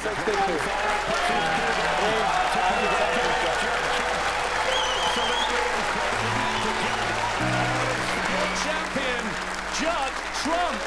Champion Judd Trump.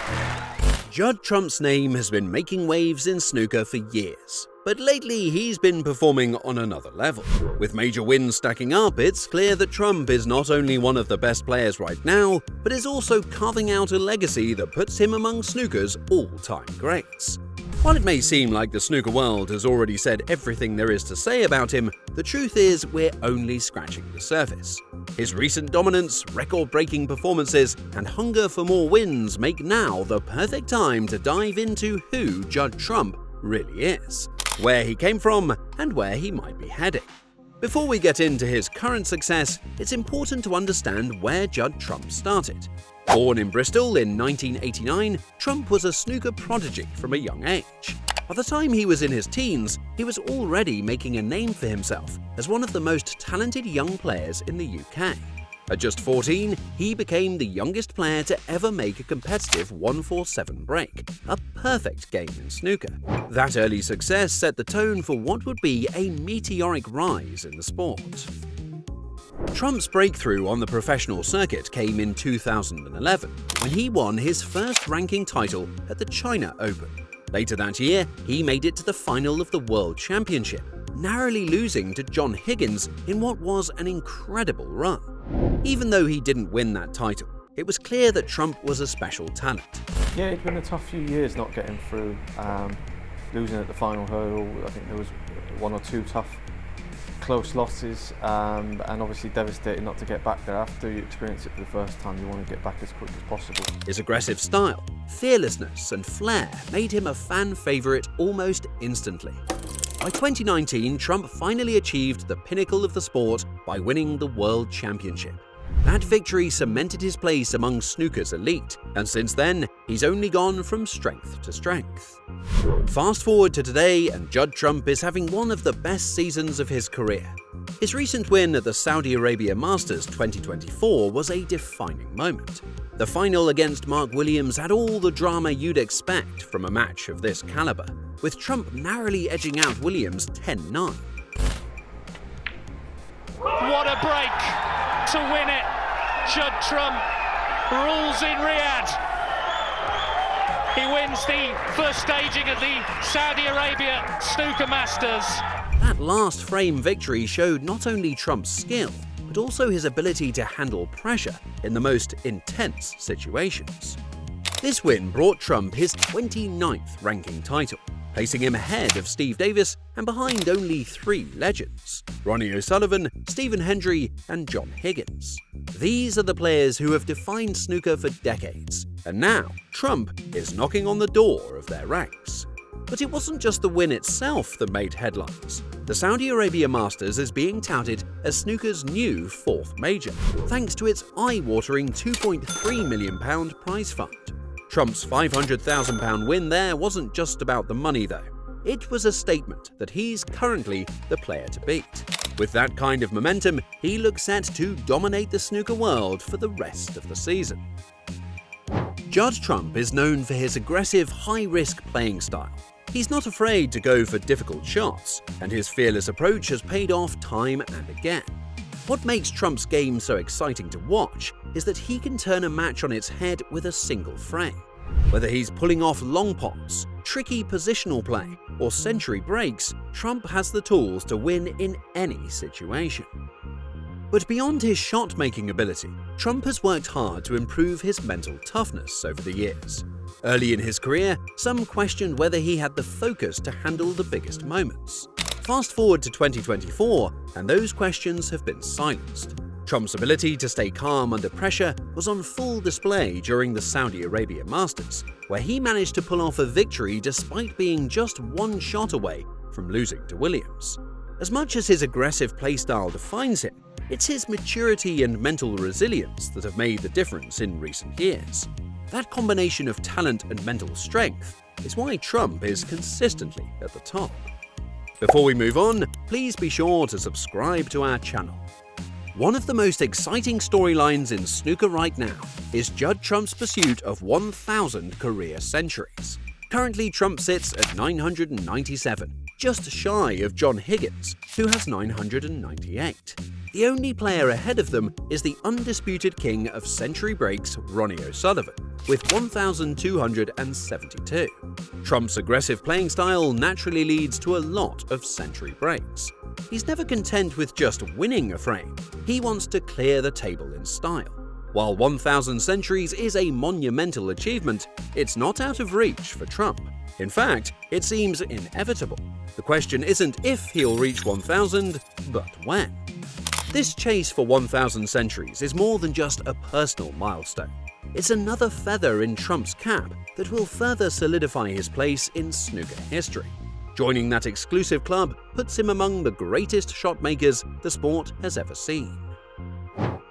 Judd Trump's name has been making waves in snooker for years, but lately he's been performing on another level. With major wins stacking up, it's clear that Trump is not only one of the best players right now, but is also carving out a legacy that puts him among snooker's all-time greats. While it may seem like the snooker world has already said everything there is to say about him, the truth is we're only scratching the surface. His recent dominance, record-breaking performances, and hunger for more wins make now the perfect time to dive into who Judd Trump really is, where he came from, and where he might be heading. Before we get into his current success, it's important to understand where Judd Trump started. Born in Bristol in 1989, Trump was a snooker prodigy from a young age. By the time he was in his teens, he was already making a name for himself as one of the most talented young players in the UK. At just 14, he became the youngest player to ever make a competitive 1-4-7 break, a perfect game in snooker. That early success set the tone for what would be a meteoric rise in the sport. Trump's breakthrough on the professional circuit came in 2011, when he won his first ranking title at the China Open. Later that year, he made it to the final of the World Championship, narrowly losing to John Higgins in what was an incredible run. Even though he didn't win that title, it was clear that Trump was a special talent. Yeah, it's been a tough few years not getting through, losing at the final hurdle. I think there was one or two tough, close losses, and obviously devastating not to get back there. After you experience it for the first time, you want to get back as quick as possible. His aggressive style, fearlessness, and flair made him a fan favorite almost instantly. By 2019, Trump finally achieved the pinnacle of the sport by winning the World Championship. That victory cemented his place among snooker's elite, and since then, he's only gone from strength to strength. Fast forward to today, and Judd Trump is having one of the best seasons of his career. His recent win at the Saudi Arabia Masters 2024 was a defining moment. The final against Mark Williams had all the drama you'd expect from a match of this caliber, with Trump narrowly edging out Williams 10-9. What a break to win it. Judd Trump rules in Riyadh. He wins the first staging of the Saudi Arabia Snooker Masters. That last frame victory showed not only Trump's skill, but also his ability to handle pressure in the most intense situations. This win brought Trump his 29th ranking title, placing him ahead of Steve Davis and behind only three legends: Ronnie O'Sullivan, Stephen Hendry, and John Higgins. These are the players who have defined snooker for decades, and now Trump is knocking on the door of their ranks. But it wasn't just the win itself that made headlines. The Saudi Arabia Masters is being touted as snooker's new fourth major, thanks to its eye-watering £2.3 million prize fund. Trump's £500,000 win there wasn't just about the money though. It was a statement that he's currently the player to beat. With that kind of momentum, he looks set to dominate the snooker world for the rest of the season. Judd Trump is known for his aggressive, high-risk playing style. He's not afraid to go for difficult shots, and his fearless approach has paid off time and again. What makes Trump's game so exciting to watch is that he can turn a match on its head with a single frame. Whether he's pulling off long pots, tricky positional play, or century breaks, Trump has the tools to win in any situation. But beyond his shot-making ability, Trump has worked hard to improve his mental toughness over the years. Early in his career, some questioned whether he had the focus to handle the biggest moments. Fast forward to 2024, and those questions have been silenced. Trump's ability to stay calm under pressure was on full display during the Saudi Arabia Masters, where he managed to pull off a victory despite being just one shot away from losing to Williams. As much as his aggressive playstyle defines him, it's his maturity and mental resilience that have made the difference in recent years. That combination of talent and mental strength is why Trump is consistently at the top. Before we move on, please be sure to subscribe to our channel. One of the most exciting storylines in snooker right now is Judd Trump's pursuit of 1,000 career centuries. Currently, Trump sits at 997, just shy of John Higgins, who has 998. The only player ahead of them is the undisputed king of century breaks, Ronnie O'Sullivan, with 1,272. Trump's aggressive playing style naturally leads to a lot of century breaks. He's never content with just winning a frame, he wants to clear the table in style. While 1,000 centuries is a monumental achievement, it's not out of reach for Trump. In fact, it seems inevitable. The question isn't if he'll reach 1,000, but when. This chase for 1,000 centuries is more than just a personal milestone. It's another feather in Trump's cap that will further solidify his place in snooker history. Joining that exclusive club puts him among the greatest shot makers the sport has ever seen.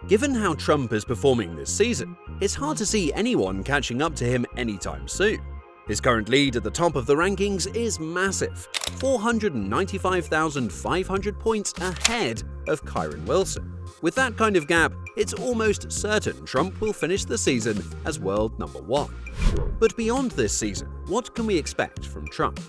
Given how Trump is performing this season, it's hard to see anyone catching up to him anytime soon. His current lead at the top of the rankings is massive, 495,500 points ahead of Kyren Wilson. With that kind of gap, it's almost certain Trump will finish the season as world number 1. But beyond this season, what can we expect from Trump?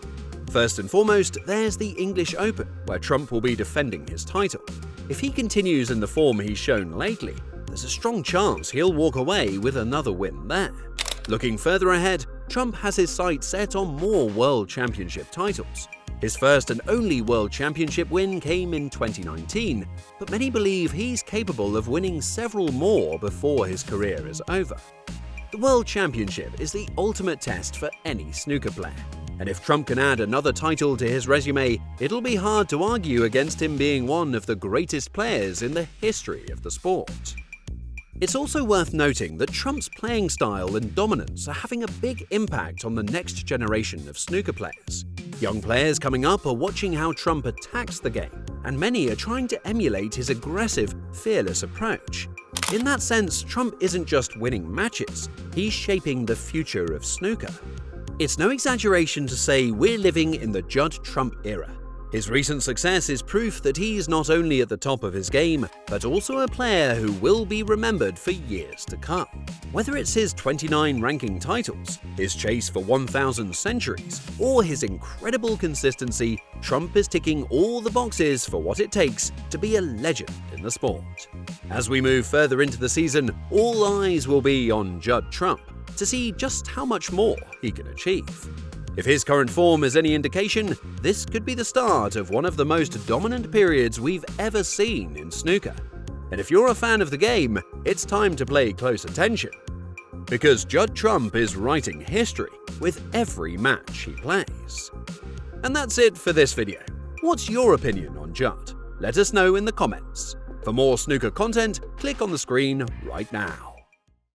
First and foremost, there's the English Open, where Trump will be defending his title. If he continues in the form he's shown lately, there's a strong chance he'll walk away with another win there. Looking further ahead, Trump has his sights set on more World Championship titles. His first and only World Championship win came in 2019, but many believe he's capable of winning several more before his career is over. The World Championship is the ultimate test for any snooker player, and if Trump can add another title to his resume, it'll be hard to argue against him being one of the greatest players in the history of the sport. It's also worth noting that Trump's playing style and dominance are having a big impact on the next generation of snooker players. Young players coming up are watching how Trump attacks the game, and many are trying to emulate his aggressive, fearless approach. In that sense, Trump isn't just winning matches, he's shaping the future of snooker. It's no exaggeration to say we're living in the Judd-Trump era. His recent success is proof that he's not only at the top of his game, but also a player who will be remembered for years to come. Whether it's his 29 ranking titles, his chase for 1,000 centuries, or his incredible consistency, Trump is ticking all the boxes for what it takes to be a legend in the sport. As we move further into the season, all eyes will be on Judd Trump to see just how much more he can achieve. If his current form is any indication, this could be the start of one of the most dominant periods we've ever seen in snooker. And if you're a fan of the game, it's time to pay close attention. Because Judd Trump is writing history with every match he plays. And that's it for this video. What's your opinion on Judd? Let us know in the comments. For more snooker content, click on the screen right now.